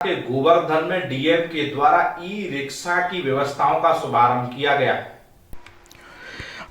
के गोवर्धन में डीएम के द्वारा ई रिक्शा की व्यवस्थाओं का शुभारंभ किया गया।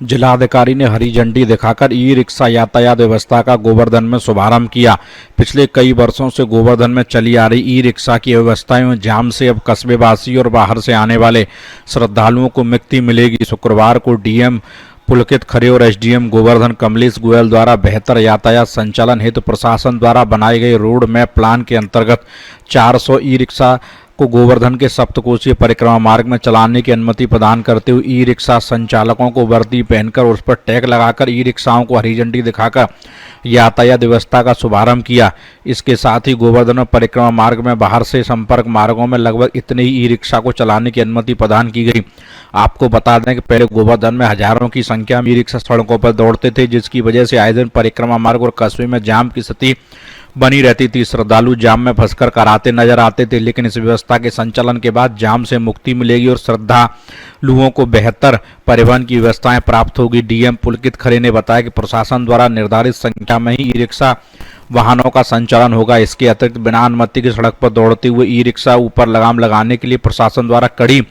जिलाधिकारी ने हरी झंडी दिखाकर ई रिक्शा यातायात व्यवस्था का गोवर्धन में शुभारंभ किया। पिछले कई वर्षों से गोवर्धन में चली आ रही ई रिक्शा की व्यवस्था एवं जाम से अब कस्बेवासी और बाहर से आने वाले श्रद्धालुओं को मुक्ति मिलेगी। शुक्रवार को डीएम पुलकित खरे और एसडीएम गोवर्धन कमलेश गोयल द्वारा बेहतर यातायात संचालन हेतु प्रशासन द्वारा बनाए गए रोड मैप प्लान के अंतर्गत 400 ई रिक्शा को गोवर्धन के सप्तकोशीय परिक्रमा मार्ग में चलाने की अनुमति प्रदान करते हुए ई रिक्शा संचालकों को वर्दी पहनकर उस पर टैग लगाकर ई रिक्शाओं को हरी झंडी दिखाकर यातायात व्यवस्था का शुभारंभ किया। इसके साथ ही गोवर्धन में परिक्रमा मार्ग में बाहर से संपर्क मार्गों में लगभग इतने ही ई रिक्शा को चलाने की अनुमति प्रदान की गई। आपको बता दें कि पहले गोवर्धन में हजारों की संख्या में ई रिक्शा सड़कों पर दौड़ते थे, जिसकी वजह से आए दिन परिक्रमा मार्ग और कस्बे में जाम की स्थिति बनी रहती थी। श्रद्धालु जाम में फंसकर कराते नजर आते थे, लेकिन इस व्यवस्था के संचालन के बाद जाम से मुक्ति मिलेगी और श्रद्धालुओं को बेहतर परिवहन की व्यवस्थाएं प्राप्त होगी। डीएम पुलकित खरे ने बताया कि प्रशासन द्वारा निर्धारित संख्या में ही ई रिक्शा वाहनों का संचालन होगा। इसके अतिरिक्त बिना अनुमति की सड़क पर दौड़ते हुए ई रिक्शा ऊपर लगाम लगाने के लिए प्रशासन द्वारा कड़ी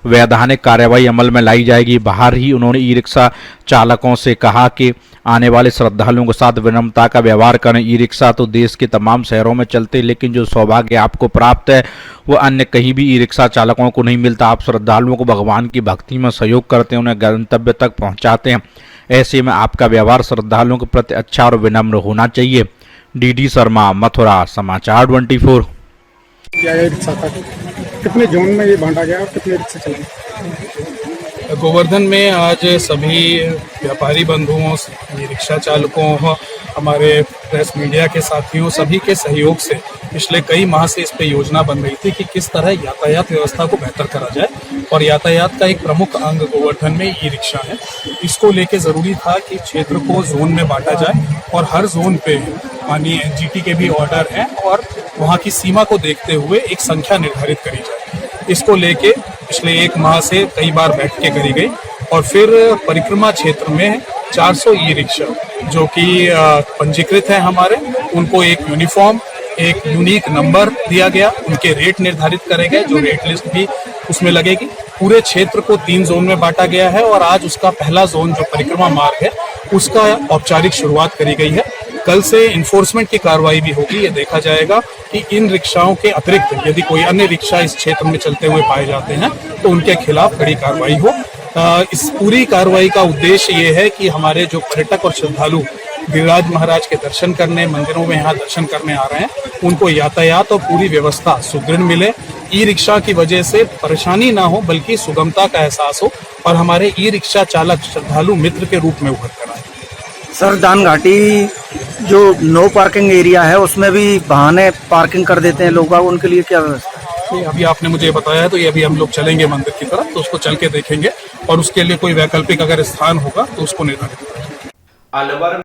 वैधानिक कार्रवाई अमल में लाई जाएगी। बाहर ही उन्होंने ई रिक्शा चालकों से कहा कि आने वाले श्रद्धालुओं के साथ विनम्रता का व्यवहार करें। ई रिक्शा तो देश के तमाम शहरों में चलते, लेकिन जो सौभाग्य आपको प्राप्त है वो अन्य कहीं भी ई रिक्शा चालकों को नहीं मिलता। आप श्रद्धालुओं को भगवान की भक्ति में सहयोग करते हैं, उन्हें गंतव्य तक पहुंचाते हैं। ऐसे में आपका व्यवहार श्रद्धालुओं के प्रति अच्छा और विनम्र होना चाहिए। डीडी शर्मा, मथुरा, समाचार 24। रिक्शा था कितने जोन में ये बांटा गया और कितने रिक्शा चले? गोवर्धन में आज सभी व्यापारी बंधुओं, रिक्शा चालकों, हमारे प्रेस मीडिया के साथियों, सभी के सहयोग से पिछले कई माह से इस पे योजना बन रही थी कि किस तरह यातायात व्यवस्था को बेहतर करा जाए। और यातायात का एक प्रमुख अंग गोवर्धन में ई रिक्शा है। इसको लेके जरूरी था कि क्षेत्र को जोन में बांटा जाए और हर जोन पे माननीय जीटी के भी ऑर्डर हैं और वहाँ की सीमा को देखते हुए एक संख्या निर्धारित करी जाए। इसको लेके पिछले एक माह से कई बार बैठकें करी गई और फिर परिक्रमा क्षेत्र में 400 ई रिक्शा जो कि पंजीकृत है हमारे, उनको एक यूनिफॉर्म, एक यूनिक नंबर दिया गया, उनके रेट निर्धारित करे गए, जो रेट लिस्ट भी उसमें लगेगी। पूरे क्षेत्र को 3 जोन में बांटा गया है और आज उसका पहला जोन जो परिक्रमा मार्ग है उसका औपचारिक शुरुआत करी गई है। कल से इन्फोर्समेंट की कार्रवाई भी होगी। ये देखा जाएगा कि इन रिक्शाओं के अतिरिक्त यदि कोई अन्य रिक्शा इस क्षेत्र में चलते हुए पाए जाते हैं तो उनके खिलाफ कड़ी कार्रवाई हो। इस पूरी कार्रवाई का उद्देश्य ये है कि हमारे जो पर्यटक और श्रद्धालु गिरिराज महाराज के दर्शन करने, मंदिरों में यहाँ दर्शन करने आ रहे हैं, उनको यातायात और पूरी व्यवस्था सुदृढ़ मिले। ई रिक्शा की वजह से परेशानी ना हो बल्कि सुगमता का एहसास हो और हमारे ई रिक्शा चालक श्रद्धालु मित्र के रूप में उभर कर आए। सर, दान घाटी जो नो पार्किंग एरिया है उसमें भी बहाने पार्किंग कर देते हैं लोग, उनके लिए क्या व्यवस्था? अभी आपने मुझे बताया है तो ये अभी हम लोग चलेंगे मंदिर की तरफ, तो उसको चल के देखेंगे और उसके लिए कोई वैकल्पिक अगर स्थान होगा तो उसको निर्धारित करेंगे। अलवर